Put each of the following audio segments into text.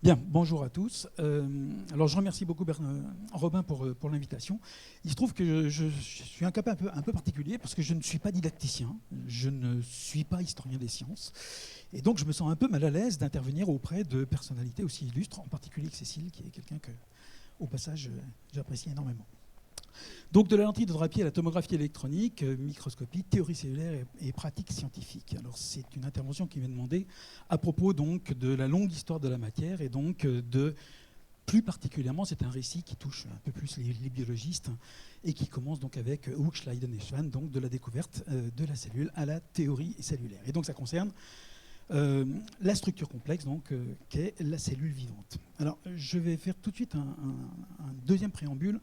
Bien, bonjour à tous. Alors je remercie beaucoup Robin pour l'invitation. Il se trouve que je suis un cas un peu particulier parce que je ne suis pas didacticien, je ne suis pas historien des sciences. Et donc je me sens un peu mal à l'aise d'intervenir auprès de personnalités aussi illustres, en particulier que Cécile, qui est quelqu'un que, au passage, j'apprécie énormément. Donc de la lentille d'hydrographie à la tomographie électronique, microscopie, théorie cellulaire et pratique scientifique. Alors c'est une intervention qui m'est demandée à propos donc de la longue histoire de la matière et donc de, plus particulièrement, c'est un récit qui touche un peu plus les biologistes et qui commence donc avec Hooke, Schleiden et Schwann, donc de la découverte de la cellule à la théorie cellulaire. Et donc ça concerne la structure complexe donc qu'est la cellule vivante. Alors je vais faire tout de suite un deuxième préambule.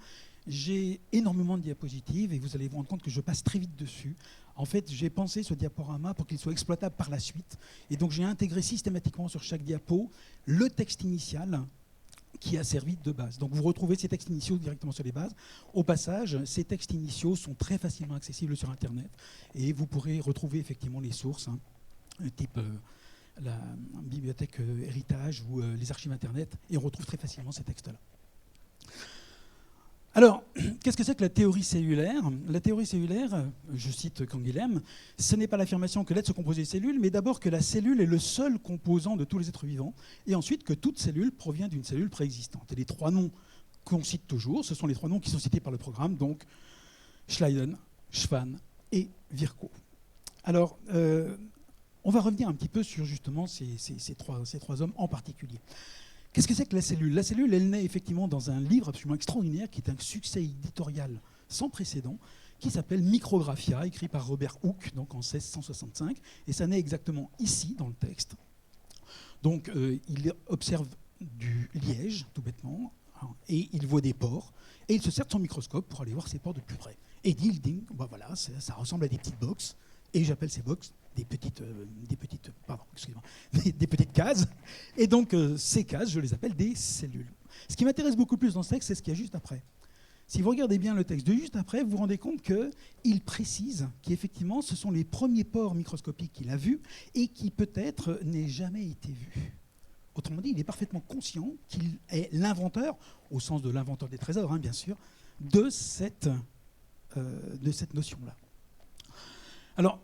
J'ai énormément de diapositives et vous allez vous rendre compte que je passe très vite dessus. En fait, j'ai pensé ce diaporama pour qu'il soit exploitable par la suite. Et donc, j'ai intégré systématiquement sur chaque diapo le texte initial qui a servi de base. Donc, vous retrouvez ces textes initiaux directement sur les bases. Au passage, ces textes initiaux sont très facilement accessibles sur Internet et vous pourrez retrouver effectivement les sources, type la bibliothèque Héritage ou les archives Internet, et on retrouve très facilement ces textes-là. Alors, qu'est-ce que c'est que la théorie cellulaire? La théorie cellulaire, je cite Canguilhem, ce n'est pas l'affirmation que l'être se compose des cellules, mais d'abord que la cellule est le seul composant de tous les êtres vivants, et ensuite que toute cellule provient d'une cellule préexistante. Et les trois noms qu'on cite toujours, ce sont les trois noms qui sont cités par le programme, donc Schleiden, Schwann et Virchow. Alors, on va revenir un petit peu sur justement ces trois hommes en particulier. Qu'est-ce que c'est que la cellule? La cellule, elle naît effectivement dans un livre absolument extraordinaire qui est un succès éditorial sans précédent, qui s'appelle Micrographia, écrit par Robert Hooke, donc en 1665. Et ça naît exactement ici, dans le texte. Donc, il observe du liège, tout bêtement, et il voit des pores, et il se sert de son microscope pour aller voir ces pores de plus près. Et il dit, bah voilà, ça ressemble à des petites boxes, et j'appelle ces boxes des petites cases. Et donc, ces cases, je les appelle des cellules. Ce qui m'intéresse beaucoup plus dans ce texte, c'est ce qu'il y a juste après. Si vous regardez bien le texte de juste après, vous vous rendez compte qu'il précise qu'effectivement, ce sont les premiers pores microscopiques qu'il a vus et qui peut-être n'aient jamais été vus. Autrement dit, il est parfaitement conscient qu'il est l'inventeur, au sens de l'inventeur des trésors, bien sûr, de cette notion-là. Alors,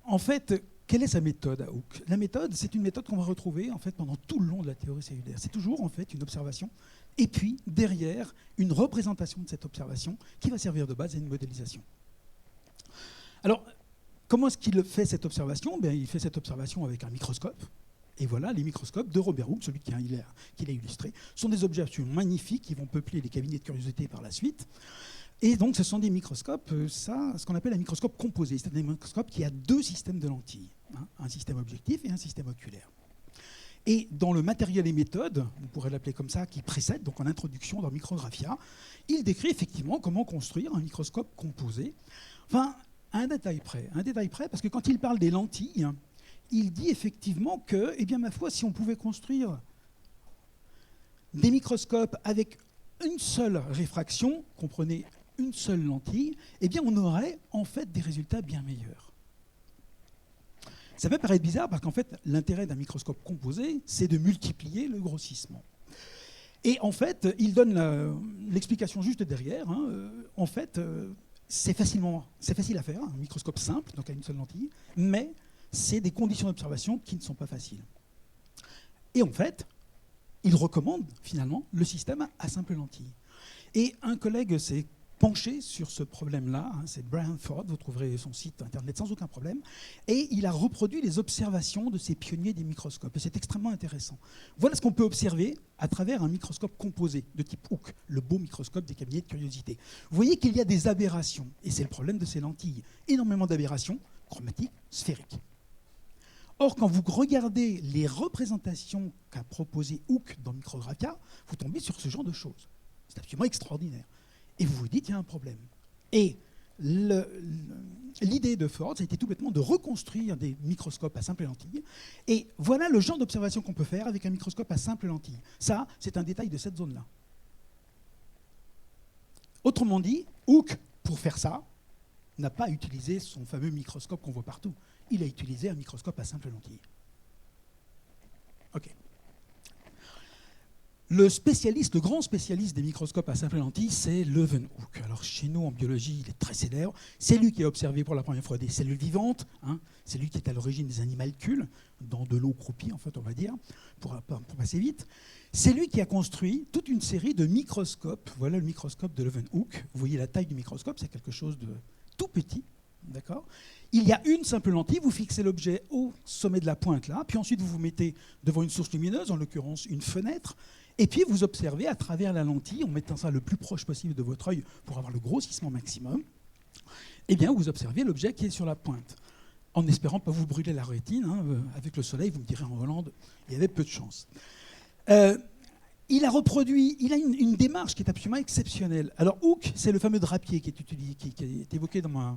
en fait, quelle est sa méthode à Hooke? La méthode, c'est une méthode qu'on va retrouver en fait, pendant tout le long de la théorie cellulaire. C'est toujours en fait, une observation, et puis derrière, une représentation de cette observation qui va servir de base à une modélisation. Alors, comment est-ce qu'il fait cette observation? Il fait cette observation avec un microscope. Et voilà, les microscopes de Robert Hooke, celui qu'il a illustré, sont des objets absolument magnifiques qui vont peupler les cabinets de curiosité par la suite. Et donc, ce sont des microscopes, ce qu'on appelle un microscope composé. C'est un microscope qui a deux systèmes de lentilles, un système objectif et un système oculaire. Et dans le matériel et méthode, on pourrait l'appeler comme ça, qui précède, donc en introduction dans Micrographia, il décrit effectivement comment construire un microscope composé. Enfin, à un détail près, parce que quand il parle des lentilles, il dit effectivement que, eh bien, ma foi, si on pouvait construire des microscopes avec une seule réfraction, comprenez, une seule lentille, eh bien on aurait en fait des résultats bien meilleurs. Ça peut paraître bizarre parce qu'en fait l'intérêt d'un microscope composé, c'est de multiplier le grossissement. Et en fait, il donne l'explication juste derrière. En fait, c'est facile à faire, un microscope simple, donc à une seule lentille, mais c'est des conditions d'observation qui ne sont pas faciles. Et en fait, il recommande finalement le système à simple lentille. Et un collègue s'est penché sur ce problème-là, c'est Brian Ford, vous trouverez son site internet sans aucun problème, et il a reproduit les observations de ces pionniers des microscopes. Et c'est extrêmement intéressant. Voilà ce qu'on peut observer à travers un microscope composé de type Hooke, le beau microscope des cabinets de curiosité. Vous voyez qu'il y a des aberrations, et c'est le problème de ces lentilles. Énormément d'aberrations chromatiques, sphériques. Or, quand vous regardez les représentations qu'a proposées Hooke dans Micrographia, vous tombez sur ce genre de choses. C'est absolument extraordinaire. Et vous vous dites, il y a un problème. Et l'idée de Ford, ça a été tout bêtement de reconstruire des microscopes à simple lentille. Et voilà le genre d'observation qu'on peut faire avec un microscope à simple lentille. Ça, c'est un détail de cette zone-là. Autrement dit, Hooke, pour faire ça, n'a pas utilisé son fameux microscope qu'on voit partout. Il a utilisé un microscope à simple lentille. OK. Le grand spécialiste des microscopes à simple lentille, c'est Leeuwenhoek. Alors chez nous, en biologie, il est très célèbre. C'est lui qui a observé pour la première fois des cellules vivantes. C'est lui qui est à l'origine des animalcules, dans de l'eau croupie, en fait, on va dire, pour passer vite. C'est lui qui a construit toute une série de microscopes. Voilà le microscope de Leeuwenhoek. Vous voyez la taille du microscope, c'est quelque chose de tout petit. D'accord ? Il y a une simple lentille, vous fixez l'objet au sommet de la pointe là, puis ensuite vous vous mettez devant une source lumineuse, en l'occurrence une fenêtre, et puis vous observez à travers la lentille, en mettant ça le plus proche possible de votre œil pour avoir le grossissement maximum, eh bien vous observez l'objet qui est sur la pointe, en espérant ne pas vous brûler la rétine. Avec le soleil, vous me direz en Hollande, il y avait peu de chance. Il a une démarche qui est absolument exceptionnelle. Alors Hooke, c'est le fameux drapier qui est évoqué dans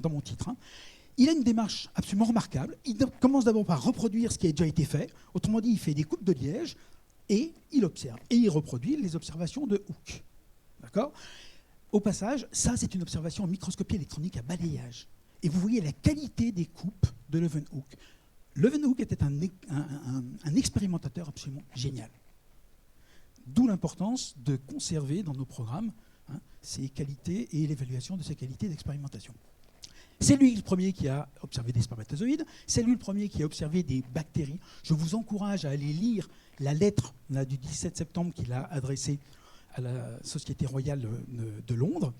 mon titre. Il a une démarche absolument remarquable. Il commence d'abord par reproduire ce qui a déjà été fait. Autrement dit, il fait des coupes de liège et il observe. Et il reproduit les observations de Hooke. D'accord ? Au passage, ça, c'est une observation en microscopie électronique à balayage. Et vous voyez la qualité des coupes de Leeuwenhoek. Leeuwenhoek était un expérimentateur absolument génial. D'où l'importance de conserver dans nos programmes ces qualités et l'évaluation de ces qualités d'expérimentation. C'est lui le premier qui a observé des spermatozoïdes, c'est lui le premier qui a observé des bactéries. Je vous encourage à aller lire la lettre du 17 septembre qu'il a adressée à la Société royale de Londres,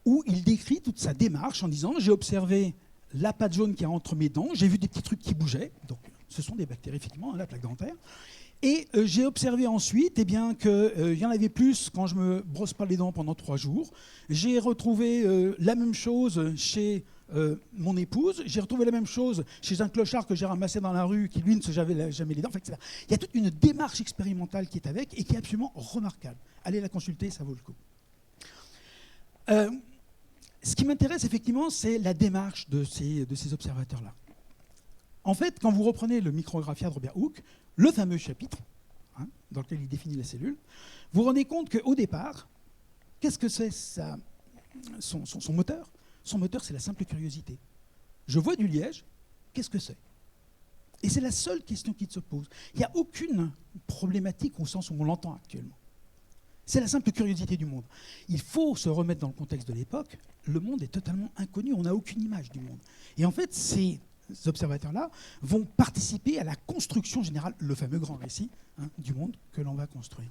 où il décrit toute sa démarche en disant « J'ai observé la pâte jaune qui est entre mes dents, j'ai vu des petits trucs qui bougeaient », donc ce sont des bactéries effectivement, la plaque dentaire. Et j'ai observé ensuite qu'il y en avait plus quand je ne me brosse pas les dents pendant 3 jours. J'ai retrouvé la même chose chez mon épouse. J'ai retrouvé la même chose chez un clochard que j'ai ramassé dans la rue qui, lui, ne se javait jamais les dents. Etc. Il y a toute une démarche expérimentale qui est avec et qui est absolument remarquable. Allez la consulter, ça vaut le coup. Ce qui m'intéresse effectivement, c'est la démarche de ces observateurs-là. En fait, quand vous reprenez le Micrographia de Robert Hooke, le fameux chapitre dans lequel il définit la cellule, vous vous rendez compte qu'au départ, qu'est-ce que c'est son moteur ? Son moteur, c'est la simple curiosité. Je vois du liège, qu'est-ce que c'est ? Et c'est la seule question qui se pose. Il n'y a aucune problématique au sens où on l'entend actuellement. C'est la simple curiosité du monde. Il faut se remettre dans le contexte de l'époque. Le monde est totalement inconnu, on n'a aucune image du monde. Et en fait, ces observateurs-là vont participer à la construction générale, le fameux grand récit du monde que l'on va construire.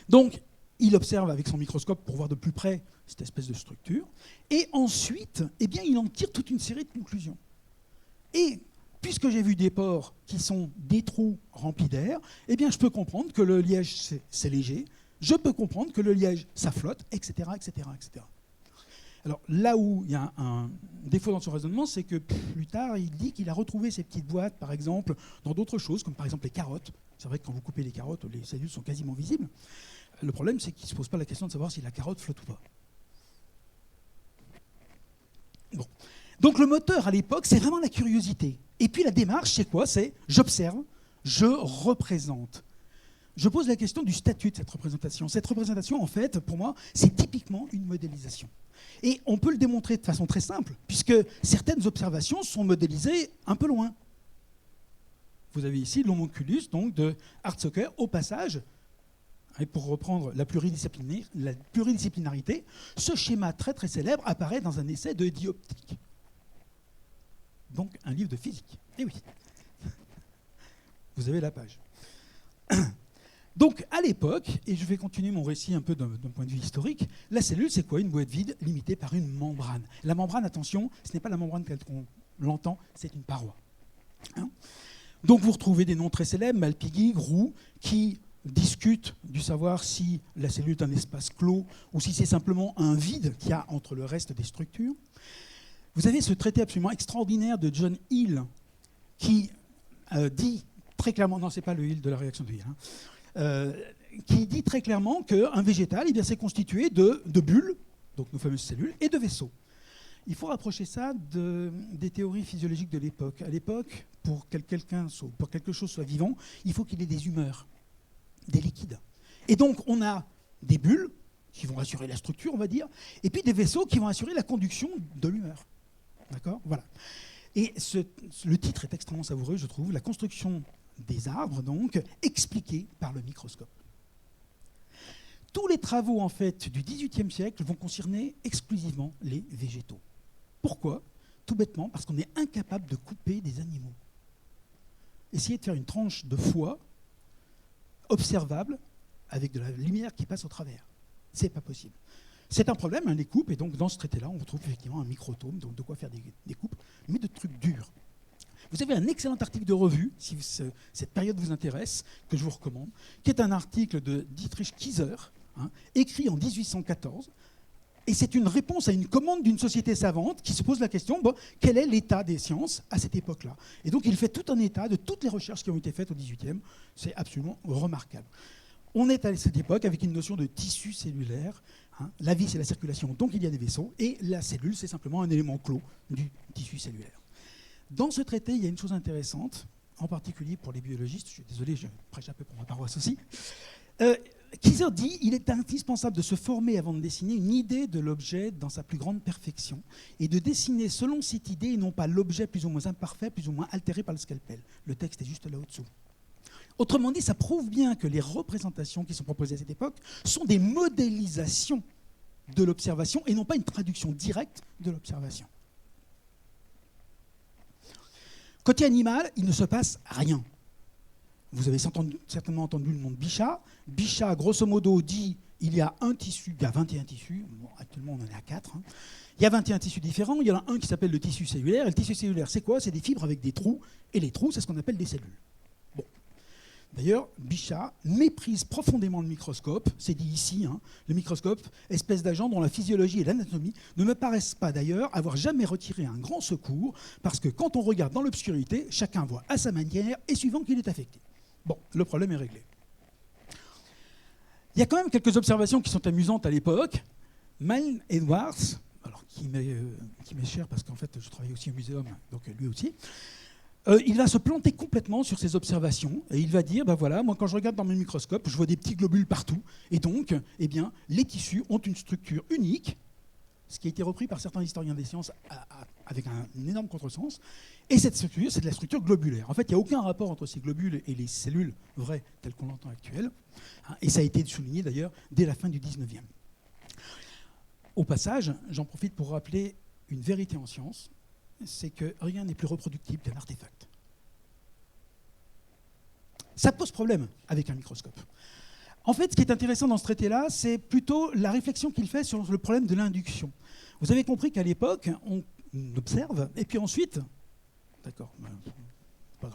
Donc, il observe avec son microscope pour voir de plus près cette espèce de structure, et ensuite, il en tire toute une série de conclusions. Et puisque j'ai vu des pores qui sont des trous remplis d'air, je peux comprendre que le liège, c'est léger, je peux comprendre que le liège, ça flotte, etc., etc., etc. Alors là où il y a un défaut dans son raisonnement, c'est que plus tard, il dit qu'il a retrouvé ces petites boîtes, par exemple, dans d'autres choses, comme par exemple les carottes. C'est vrai que quand vous coupez les carottes, les cellules sont quasiment visibles. Le problème, c'est qu'il ne se pose pas la question de savoir si la carotte flotte ou pas. Bon. Donc le moteur, à l'époque, c'est vraiment la curiosité. Et puis la démarche, c'est quoi ? C'est j'observe, je représente. Je pose la question du statut de cette représentation. Cette représentation, en fait, pour moi, c'est typiquement une modélisation. Et on peut le démontrer de façon très simple, puisque certaines observations sont modélisées un peu loin. Vous avez ici l'homunculus donc, de Hartsocker, au passage, et pour reprendre la pluridisciplinarité, ce schéma très très célèbre apparaît dans un essai de dioptique. Donc un livre de physique. Eh oui. Vous avez la page. Donc, à l'époque, et je vais continuer mon récit un peu d'un point de vue historique, la cellule, c'est quoi ? Une boîte vide limitée par une membrane. La membrane, attention, ce n'est pas la membrane telle qu'on l'entend, c'est une paroi. Donc, vous retrouvez des noms très célèbres, Malpighi, Roux, qui discutent du savoir si la cellule est un espace clos ou si c'est simplement un vide qu'il y a entre le reste des structures. Vous avez ce traité absolument extraordinaire de John Hill qui dit très clairement, non, ce n'est pas le Hill de la réaction de Hill, qui dit très clairement qu'un végétal, c'est constitué de bulles, donc nos fameuses cellules, et de vaisseaux. Il faut rapprocher ça des théories physiologiques de l'époque. À l'époque, pour que quelque chose soit vivant, il faut qu'il ait des humeurs, des liquides. Et donc, on a des bulles qui vont assurer la structure, on va dire, et puis des vaisseaux qui vont assurer la conduction de l'humeur. D'accord ? Voilà. Et le titre est extrêmement savoureux, je trouve, la construction des arbres, donc, expliquée par le microscope. tous les travaux en fait, du XVIIIe siècle vont concerner exclusivement les végétaux. Pourquoi? Tout bêtement, parce qu'on est incapable de couper des animaux. Essayez de faire une tranche de foie observable avec de la lumière qui passe au travers. C'est pas possible. C'est un problème, les coupes, et donc dans ce traité-là, on retrouve effectivement un microtome, donc de quoi faire des coupes, mais de trucs durs. Vous avez un excellent article de revue, si cette période vous intéresse, que je vous recommande, qui est un article de Dietrich Kieser, écrit en 1814, et c'est une réponse à une commande d'une société savante qui se pose la question, quel est l'état des sciences à cette époque-là? Et donc il fait tout un état de toutes les recherches qui ont été faites au XVIIIe, c'est absolument remarquable. On est à cette époque avec une notion de tissu cellulaire. La vie, c'est la circulation, donc il y a des vaisseaux, et la cellule, c'est simplement un élément clos du tissu cellulaire. Dans ce traité, il y a une chose intéressante, en particulier pour les biologistes, je suis désolé, je prêche un peu pour ma paroisse aussi. Kieser dit qu'il est indispensable de se former avant de dessiner une idée de l'objet dans sa plus grande perfection, et de dessiner selon cette idée, et non pas l'objet plus ou moins imparfait, plus ou moins altéré par le scalpel. Le texte est juste là au-dessous. Autrement dit, ça prouve bien que les représentations qui sont proposées à cette époque sont des modélisations de l'observation et non pas une traduction directe de l'observation. Côté animal, il ne se passe rien. Vous avez certainement entendu le nom de Bichat. Bichat, grosso modo, dit il y a un tissu, il y a 21 tissus, bon, actuellement on en est à 4. Il y a 21 tissus différents, il y en a un qui s'appelle le tissu cellulaire. Et le tissu cellulaire, c'est quoi? C'est des fibres avec des trous, et les trous, c'est ce qu'on appelle des cellules. Bon. D'ailleurs, Bichat méprise profondément le microscope, c'est dit ici, le microscope, espèce d'agent dont la physiologie et l'anatomie ne me paraissent pas d'ailleurs avoir jamais retiré un grand secours, parce que quand on regarde dans l'obscurité, chacun voit à sa manière et suivant qu'il est affecté. Bon, le problème est réglé. Il y a quand même quelques observations qui sont amusantes à l'époque. Milne Edwards, alors, qui m'est cher parce qu'en fait je travaille aussi au muséum, donc lui aussi, il va se planter complètement sur ses observations et il va dire, voilà, moi quand je regarde dans mes microscopes, je vois des petits globules partout, et donc, les tissus ont une structure unique, ce qui a été repris par certains historiens des sciences avec un énorme contresens, et cette structure, c'est de la structure globulaire. En fait, il n'y a aucun rapport entre ces globules et les cellules vraies telles qu'on l'entend actuelles, et ça a été souligné d'ailleurs dès la fin du 19e. Au passage, j'en profite pour rappeler une vérité en science, c'est que rien n'est plus reproductible qu'un artefact. Ça pose problème avec un microscope. En fait, ce qui est intéressant dans ce traité-là, c'est plutôt la réflexion qu'il fait sur le problème de l'induction. Vous avez compris qu'à l'époque, on observe, et puis ensuite... D'accord, pas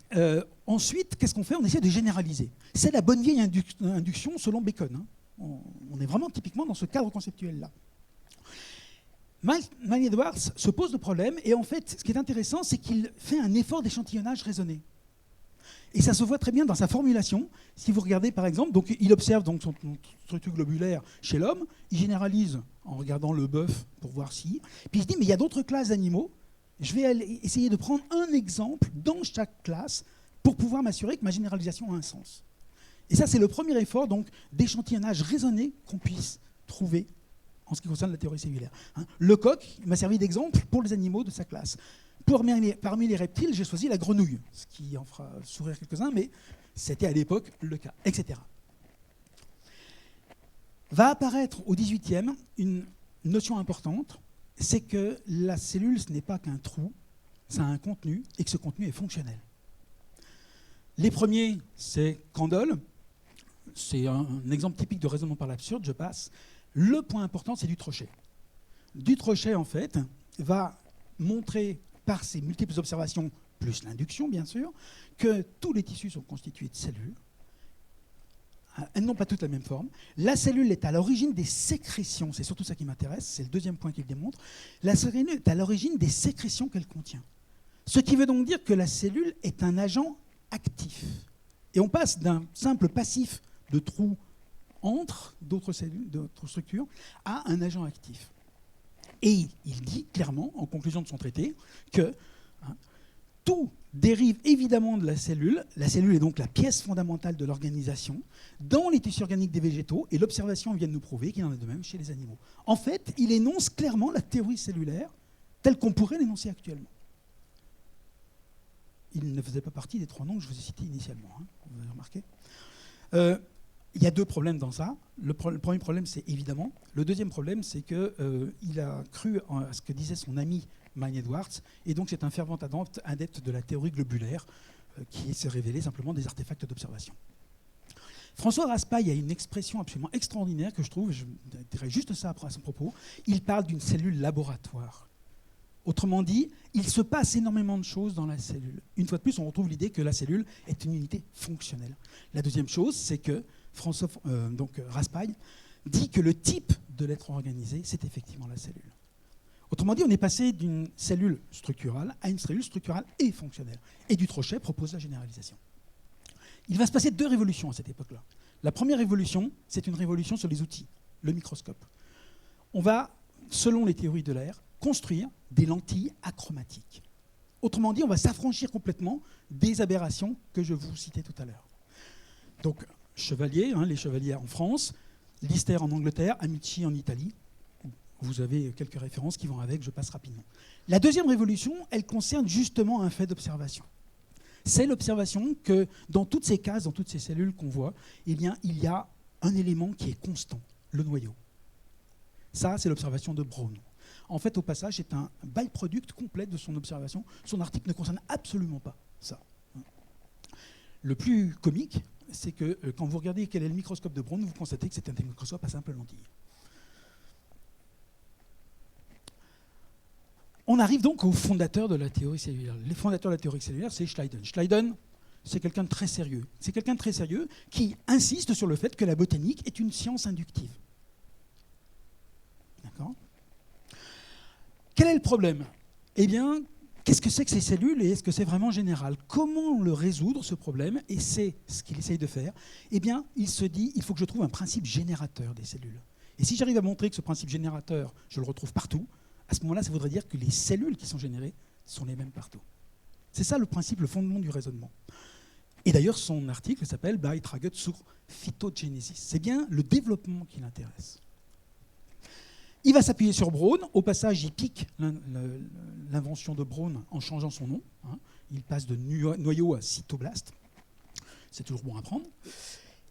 grave. Ensuite, qu'est-ce qu'on fait? On essaie de généraliser. C'est la bonne vieille induction selon Bacon. On est vraiment typiquement dans ce cadre conceptuel-là. Milne Edwards se pose le problème, et en fait, ce qui est intéressant, c'est qu'il fait un effort d'échantillonnage raisonné. Et ça se voit très bien dans sa formulation. Si vous regardez par exemple, donc, il observe donc, son structure globulaire chez l'homme, il généralise en regardant le bœuf pour voir si. Puis il se dit, mais il y a d'autres classes d'animaux, je vais essayer de prendre un exemple dans chaque classe pour pouvoir m'assurer que ma généralisation a un sens. Et ça, c'est le premier effort d'échantillonnage raisonné qu'on puisse trouver en ce qui concerne la théorie cellulaire. Le coq m'a servi d'exemple pour les animaux de sa classe. Parmi les reptiles, j'ai choisi la grenouille, ce qui en fera sourire quelques-uns, mais c'était à l'époque le cas, etc. Va apparaître au XVIIIe une notion importante, c'est que la cellule, ce n'est pas qu'un trou, ça a un contenu, et que ce contenu est fonctionnel. Les premiers, c'est Candolle, c'est un exemple typique de raisonnement par l'absurde, je passe. Le point important, c'est Dutrochet. Dutrochet, en fait, va montrer par ses multiples observations, plus l'induction bien sûr, que tous les tissus sont constitués de cellules. Elles n'ont pas toutes la même forme. La cellule est à l'origine des sécrétions, c'est surtout ça qui m'intéresse, c'est le deuxième point qu'il démontre. La cellule est à l'origine des sécrétions qu'elle contient. Ce qui veut donc dire que la cellule est un agent actif. Et on passe d'un simple passif de trous entre d'autres cellules, d'autres structures, à un agent actif. Et il dit clairement, en conclusion de son traité, que tout dérive évidemment de la cellule. La cellule est donc la pièce fondamentale de l'organisation dans les tissus organiques des végétaux, et l'observation vient de nous prouver qu'il en est de même chez les animaux. En fait, il énonce clairement la théorie cellulaire telle qu'on pourrait l'énoncer actuellement. Il ne faisait pas partie des 3 noms que je vous ai cités initialement, vous avez remarqué. il y a deux problèmes dans ça. Le premier problème, c'est évidemment. Le deuxième problème, c'est qu'il a cru à ce que disait son ami Mine Edwards, et donc c'est un fervent adepte de la théorie globulaire qui s'est révélé simplement des artefacts d'observation. François Raspail a une expression absolument extraordinaire que je trouve, je dirais juste ça après à son propos, il parle d'une cellule laboratoire. Autrement dit, il se passe énormément de choses dans la cellule. Une fois de plus, on retrouve l'idée que la cellule est une unité fonctionnelle. La deuxième chose, c'est que Raspail dit que le type de l'être organisé, c'est effectivement la cellule. Autrement dit, on est passé d'une cellule structurale à une cellule structurale et fonctionnelle. Et Dutrochet propose la généralisation. Il va se passer deux révolutions à cette époque-là. La première révolution, c'est une révolution sur les outils, le microscope. On va, selon les théories de l'air, construire des lentilles achromatiques. Autrement dit, on va s'affranchir complètement des aberrations que je vous citais tout à l'heure. Donc, chevaliers, les chevaliers en France, Lister en Angleterre, Amici en Italie. Vous avez quelques références qui vont avec, je passe rapidement. La deuxième révolution, elle concerne justement un fait d'observation. C'est l'observation que dans toutes ces cases, dans toutes ces cellules qu'on voit, eh bien, il y a un élément qui est constant, le noyau. Ça, c'est l'observation de Braun. En fait, au passage, c'est un byproduct complet de son observation. Son article ne concerne absolument pas ça. Le plus comique, c'est que quand vous regardez quel est le microscope de Braun, vous constatez que c'est un microscope à simple lentille. On arrive donc aux fondateurs de la théorie cellulaire. Les fondateurs de la théorie cellulaire, c'est Schleiden. Schleiden, c'est quelqu'un de très sérieux. C'est quelqu'un de très sérieux qui insiste sur le fait que la botanique est une science inductive. D'accord ? Quel est le problème ? Eh bien, qu'est-ce que c'est que ces cellules et est-ce que c'est vraiment général ? Comment le résoudre, ce problème ? Et c'est ce qu'il essaye de faire. Eh bien, il se dit, il faut que je trouve un principe générateur des cellules. Et si j'arrive à montrer que ce principe générateur, je le retrouve partout, à ce moment-là, ça voudrait dire que les cellules qui sont générées sont les mêmes partout. C'est ça le principe, le fondement du raisonnement. Et d'ailleurs, son article s'appelle Beitraget zur Phytogenesis. C'est bien le développement qui l'intéresse. Il va s'appuyer sur Braun. Au passage, il pique l'invention de Braun en changeant son nom. Il passe de noyau à cytoblast. C'est toujours bon à prendre.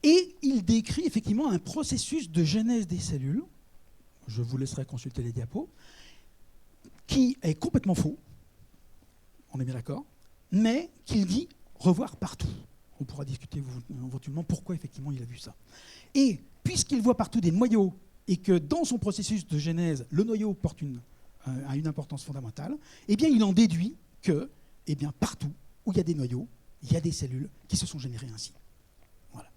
Et il décrit effectivement un processus de genèse des cellules. Je vous laisserai consulter les diapos. Qui est complètement faux, on est bien d'accord, mais qu'il dit revoir partout. On pourra discuter éventuellement pourquoi effectivement il a vu ça. Et puisqu'il voit partout des noyaux et que dans son processus de genèse, le noyau a une importance fondamentale, eh bien il en déduit que partout où il y a des noyaux, il y a des cellules qui se sont générées ainsi. Voilà.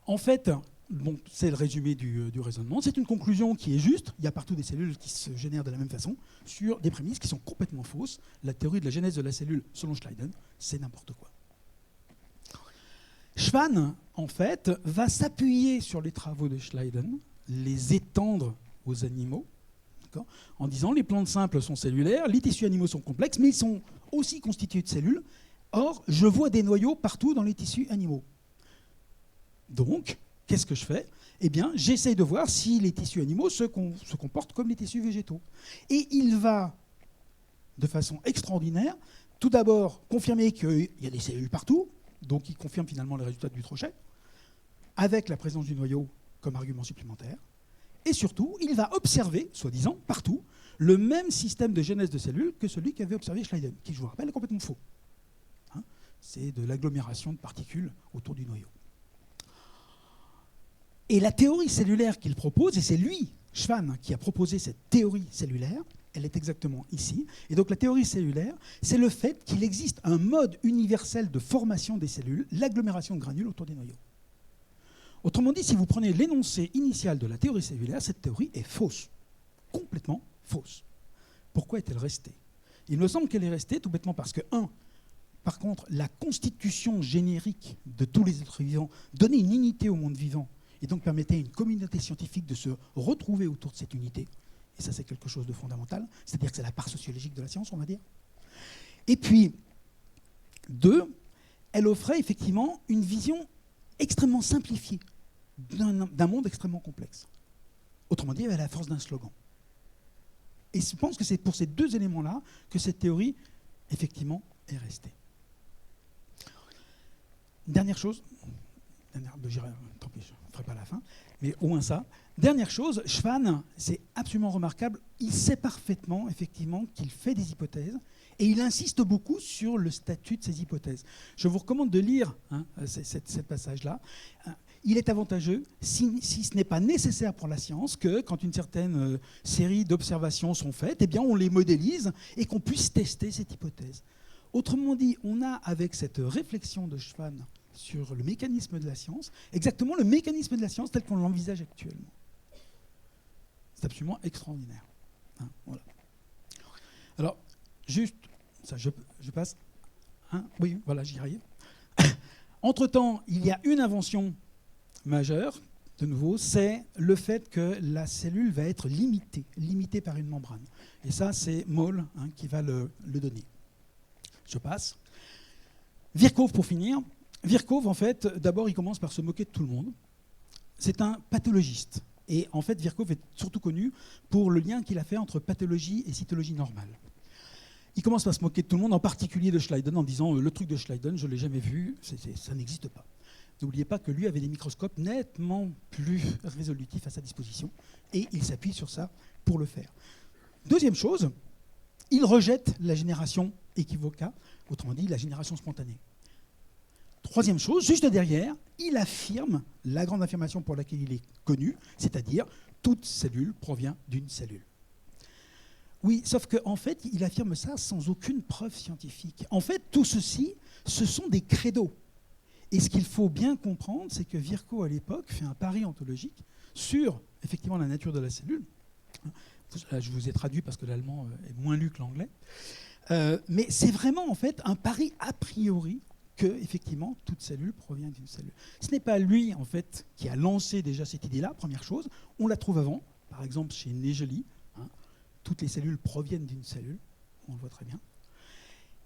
En fait, bon, c'est le résumé du raisonnement. C'est une conclusion qui est juste. Il y a partout des cellules qui se génèrent de la même façon sur des prémices qui sont complètement fausses. La théorie de la genèse de la cellule, selon Schleiden, c'est n'importe quoi. Schwann, en fait, va s'appuyer sur les travaux de Schleiden, les étendre aux animaux, en disant les plantes simples sont cellulaires, les tissus animaux sont complexes, mais ils sont aussi constitués de cellules. Or, je vois des noyaux partout dans les tissus animaux. Donc, qu'est-ce que je fais ? Eh bien, j'essaye de voir si les tissus animaux se comportent comme les tissus végétaux. Et il va, de façon extraordinaire, tout d'abord confirmer qu'il y a des cellules partout, donc il confirme finalement les résultats de Dutrochet, avec la présence du noyau comme argument supplémentaire. Et surtout, il va observer, soi-disant, partout, le même système de genèse de cellules que celui qu'avait observé Schleiden, qui, je vous rappelle, est complètement faux. C'est de l'agglomération de particules autour du noyau. Et la théorie cellulaire qu'il propose, et c'est lui, Schwann, qui a proposé cette théorie cellulaire, elle est exactement ici. Et donc la théorie cellulaire, c'est le fait qu'il existe un mode universel de formation des cellules, l'agglomération de granules autour des noyaux. Autrement dit, si vous prenez l'énoncé initial de la théorie cellulaire, cette théorie est fausse, complètement fausse. Pourquoi est-elle restée ? Il me semble qu'elle est restée tout bêtement parce que, par contre, la constitution générique de tous les êtres vivants donnait une unité au monde vivant, et donc permettait à une communauté scientifique de se retrouver autour de cette unité. Et ça, c'est quelque chose de fondamental. C'est-à-dire que c'est la part sociologique de la science, on va dire. Et puis, 2, elle offrait effectivement une vision extrêmement simplifiée d'un monde extrêmement complexe. Autrement dit, elle avait la force d'un slogan. Et je pense que c'est pour ces deux éléments-là que cette théorie, effectivement, est restée. Dernière chose, Tant pis, je ne ferai pas la fin, mais au moins ça. Dernière chose, Schwann, c'est absolument remarquable, il sait parfaitement, effectivement, qu'il fait des hypothèses, et il insiste beaucoup sur le statut de ces hypothèses. Je vous recommande de lire ce passage-là. Il est avantageux, si ce n'est pas nécessaire pour la science, que quand une certaine série d'observations sont faites, eh bien on les modélise et qu'on puisse tester cette hypothèse. Autrement dit, on a, avec cette réflexion de Schwann sur le mécanisme de la science, exactement le mécanisme de la science tel qu'on l'envisage actuellement. C'est absolument extraordinaire. Voilà. Alors, juste, ça, je passe. Oui, voilà, j'y arrive. Entre-temps, il y a une invention majeure, de nouveau, c'est le fait que la cellule va être limitée par une membrane. Et ça, c'est Moll qui va le donner. Je passe. Virchow, pour finir. Virchow, en fait, d'abord, il commence par se moquer de tout le monde. C'est un pathologiste. Et en fait, Virchow est surtout connu pour le lien qu'il a fait entre pathologie et cytologie normale. Il commence par se moquer de tout le monde, en particulier de Schleiden, en disant le truc de Schleiden, je ne l'ai jamais vu, ça n'existe pas. N'oubliez pas que lui avait des microscopes nettement plus résolutifs à sa disposition, et il s'appuie sur ça pour le faire. Deuxième chose, il rejette la génération équivoca, autrement dit la génération spontanée. Troisième chose, juste derrière, il affirme la grande affirmation pour laquelle il est connu, c'est-à-dire toute cellule provient d'une cellule. Oui, sauf qu'en fait, il affirme ça sans aucune preuve scientifique. En fait, tout ceci, ce sont des credos. Et ce qu'il faut bien comprendre, c'est que Virchow, à l'époque, fait un pari ontologique sur, effectivement, la nature de la cellule. Je vous ai traduit parce que l'allemand est moins lu que l'anglais. Mais c'est vraiment, en fait, un pari a priori que, effectivement, toute cellule provient d'une cellule. Ce n'est pas lui, en fait, qui a lancé déjà cette idée-là, première chose. On la trouve avant, par exemple, chez Nageli. Toutes les cellules proviennent d'une cellule, on le voit très bien.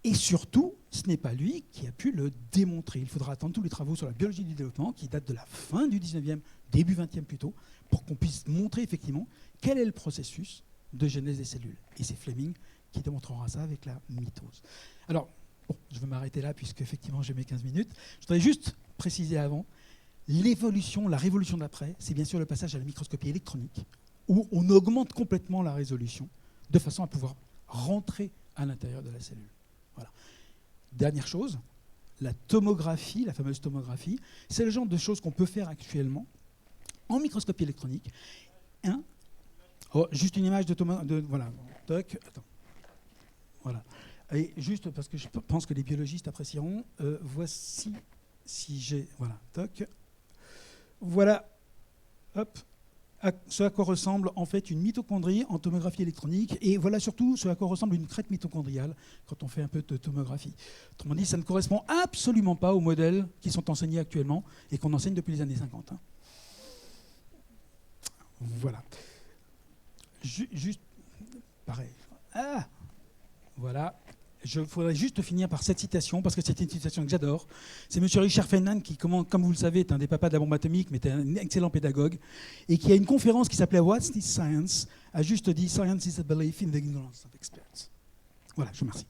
Et surtout, ce n'est pas lui qui a pu le démontrer. Il faudra attendre tous les travaux sur la biologie du développement, qui datent de la fin du 19e, début 20e plutôt, pour qu'on puisse montrer effectivement quel est le processus de genèse des cellules. Et c'est Fleming qui démontrera ça avec la mitose. Alors, bon, je vais m'arrêter là, puisque effectivement j'ai mes 15 minutes. Je voudrais juste préciser avant, l'évolution, la révolution d'après, c'est bien sûr le passage à la microscopie électronique, où on augmente complètement la résolution, de façon à pouvoir rentrer à l'intérieur de la cellule. Voilà. Dernière chose, la tomographie, la fameuse tomographie, c'est le genre de choses qu'on peut faire actuellement en microscopie électronique. Juste une image voilà. Toc. Attends. Voilà. Et juste parce que je pense que les biologistes apprécieront, voici, si j'ai... Voilà. Toc. Voilà. Hop. Ce à quoi ressemble en fait une mitochondrie en tomographie électronique, et voilà surtout ce à quoi ressemble une crête mitochondriale quand on fait un peu de tomographie. Autrement dit, ça ne correspond absolument pas aux modèles qui sont enseignés actuellement et qu'on enseigne depuis les années 50. Voilà. Juste, pareil. Voilà. Je voudrais juste finir par cette citation, parce que c'est une citation que j'adore. C'est M. Richard Feynman qui, comme vous le savez, est un des papas de la bombe atomique, mais est un excellent pédagogue, et qui a une conférence qui s'appelait « What's this science ?» a juste dit « Science is a belief in the ignorance of experts ». Voilà, je vous remercie.